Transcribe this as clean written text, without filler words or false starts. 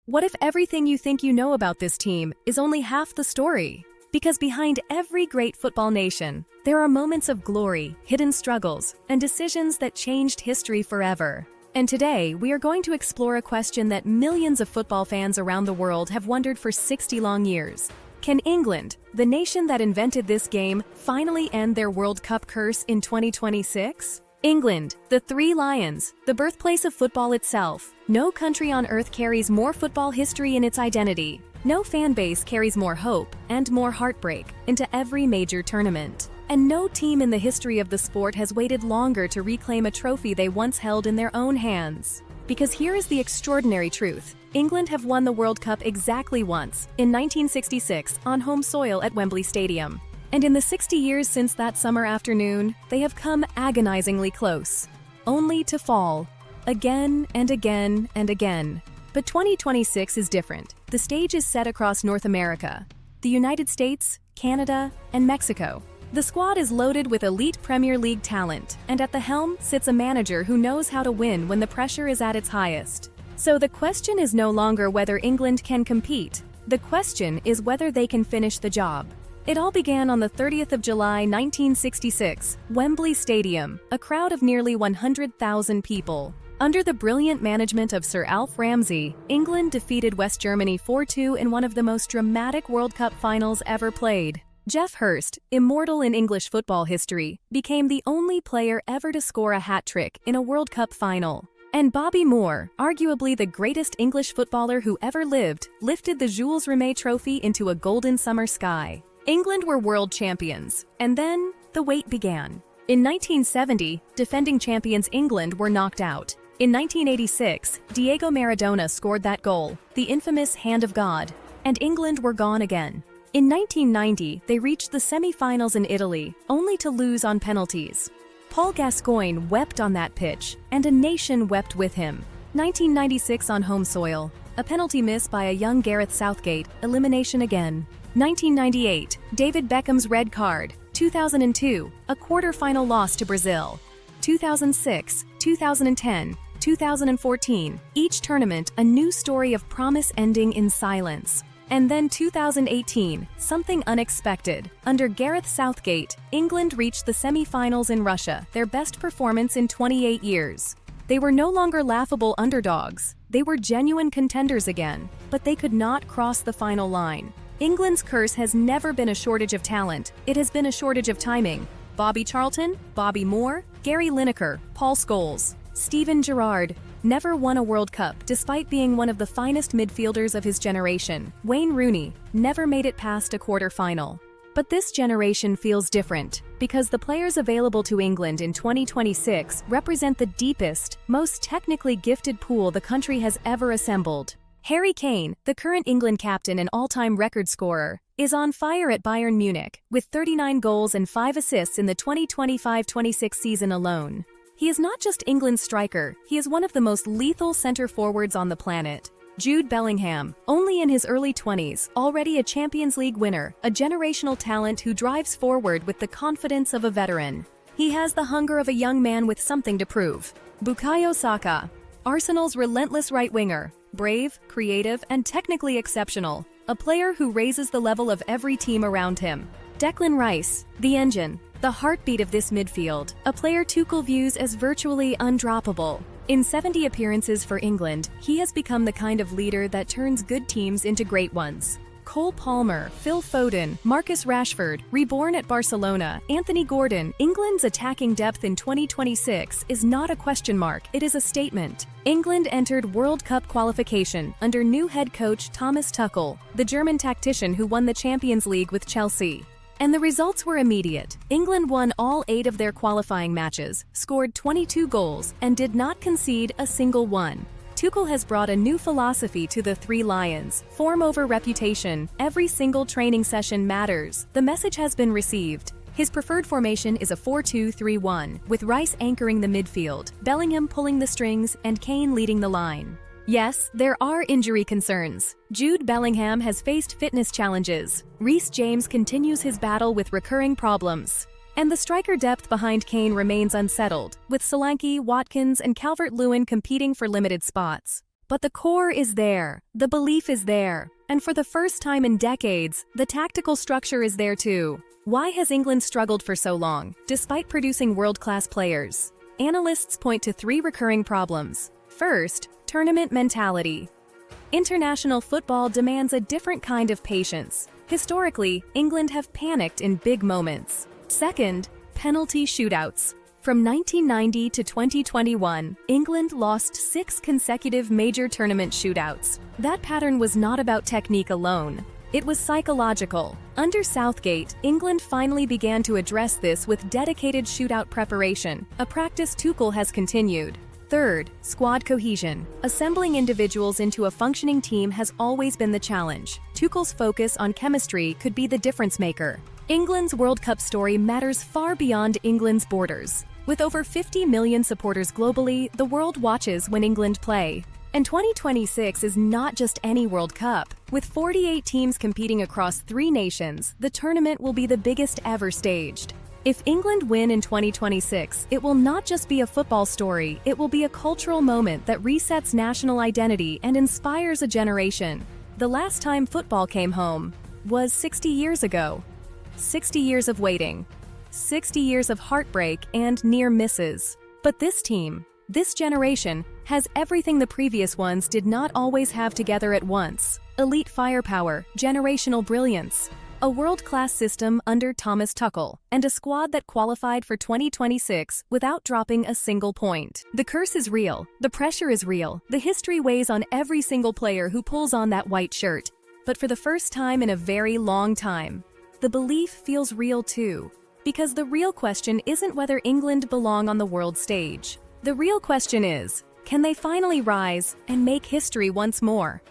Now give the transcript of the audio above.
What if everything you think you know about this team is only half the story? Because behind every great football nation, there are moments of glory, hidden struggles, and decisions that changed history forever. And today, we are going to explore a question that millions of football fans around the world have wondered for 60 long years. Can England, the nation that invented this game, finally end their World Cup curse in 2026? England, the Three Lions, the birthplace of football itself. No country on earth carries more football history in its identity. No fan base carries more hope and more heartbreak into every major tournament. And no team in the history of the sport has waited longer to reclaim a trophy they once held in their own hands. Because here is the extraordinary truth. England have won the World Cup exactly once, in 1966, on home soil at Wembley Stadium. And in the 60 years since that summer afternoon, they have come agonizingly close, only to fall, again and again and again. But 2026 is different. The stage is set across North America, the United States, Canada, and Mexico. The squad is loaded with elite Premier League talent, and at the helm sits a manager who knows how to win when the pressure is at its highest. So the question is no longer whether England can compete. The question is whether they can finish the job. It all began on the 30th of July 1966, Wembley Stadium, a crowd of nearly 100,000 people. Under the brilliant management of Sir Alf Ramsey, England defeated West Germany 4-2 in one of the most dramatic World Cup finals ever played. Geoff Hurst, immortal in English football history, became the only player ever to score a hat-trick in a World Cup final. And Bobby Moore, arguably the greatest English footballer who ever lived, lifted the Jules Rimet trophy into a golden summer sky. England were world champions, and then the wait began. In 1970, defending champions England were knocked out. In 1986, Diego Maradona scored that goal, the infamous Hand of God, and England were gone again. In 1990, they reached the semi-finals in Italy, only to lose on penalties. Paul Gascoigne wept on that pitch, and a nation wept with him. 1996 on home soil, a penalty miss by a young Gareth Southgate, elimination again. 1998, David Beckham's red card. 2002, a quarter-final loss to Brazil. 2006, 2010, 2014, each tournament a new story of promise ending in silence. And then 2018, something unexpected. Under Gareth Southgate, England reached the semi-finals in Russia, their best performance in 28 years. They were no longer laughable underdogs. They were genuine contenders again, but they could not cross the final line. England's curse has never been a shortage of talent, it has been a shortage of timing. Bobby Charlton, Bobby Moore, Gary Lineker, Paul Scholes, Steven Gerrard never won a World Cup despite being one of the finest midfielders of his generation. Wayne Rooney never made it past a quarter-final. But this generation feels different, because the players available to England in 2026 represent the deepest, most technically gifted pool the country has ever assembled. Harry Kane, the current England captain and all-time record scorer, is on fire at Bayern Munich, with 39 goals and 5 assists in the 2025-26 season alone. He is not just England's striker, he is one of the most lethal center forwards on the planet. Jude Bellingham, only in his early 20s, already a Champions League winner, a generational talent who drives forward with the confidence of a veteran. He has the hunger of a young man with something to prove. Bukayo Saka, Arsenal's relentless right winger, brave, creative, and technically exceptional, a player who raises the level of every team around him. Declan Rice, the engine, the heartbeat of this midfield, a player Tuchel views as virtually undroppable. In 70 appearances for England, he has become the kind of leader that turns good teams into great ones. Cole Palmer, Phil Foden, Marcus Rashford, reborn at Barcelona, Anthony Gordon. England's attacking depth in 2026 is not a question mark, it is a statement. England entered World Cup qualification under new head coach Thomas Tuchel, the German tactician who won the Champions League with Chelsea. And the results were immediate. England won all 8 of their qualifying matches, scored 22 goals, and did not concede a single one. Tuchel has brought a new philosophy to the Three Lions: form over reputation. Every single training session matters. The message has been received. His preferred formation is a 4-2-3-1, with Rice anchoring the midfield, Bellingham pulling the strings, and Kane leading the line. Yes, there are injury concerns. Jude Bellingham has faced fitness challenges. Reece James continues his battle with recurring problems. And the striker depth behind Kane remains unsettled, with Solanke, Watkins, and Calvert-Lewin competing for limited spots. But the core is there, the belief is there, and for the first time in decades, the tactical structure is there too. Why has England struggled for so long, despite producing world-class players? Analysts point to three recurring problems. First, tournament mentality. International football demands a different kind of patience. Historically, England have panicked in big moments. Second, penalty shootouts. From 1990 to 2021, England lost 6 consecutive major tournament shootouts. That pattern was not about technique alone. It was psychological. Under Southgate, England finally began to address this with dedicated shootout preparation, a practice Tuchel has continued. Third, squad cohesion. Assembling individuals into a functioning team has always been the challenge. Tuchel's focus on chemistry could be the difference maker. England's World Cup story matters far beyond England's borders. With over 50 million supporters globally, the world watches when England play. And 2026 is not just any World Cup. With 48 teams competing across 3 nations, the tournament will be the biggest ever staged. If England win in 2026, it will not just be a football story, it will be a cultural moment that resets national identity and inspires a generation. The last time football came home was 60 years ago. 60 years of waiting. 60 years of heartbreak and near misses. But this team, this generation, has everything the previous ones did not always have together at once. Elite firepower, generational brilliance, a world-class system under Thomas Tuchel, and a squad that qualified for 2026 without dropping a single point. The curse is real, the pressure is real, the history weighs on every single player who pulls on that white shirt. But for the first time in a very long time, the belief feels real too. Because the real question isn't whether England belong on the world stage. The real question is, can they finally rise and make history once more?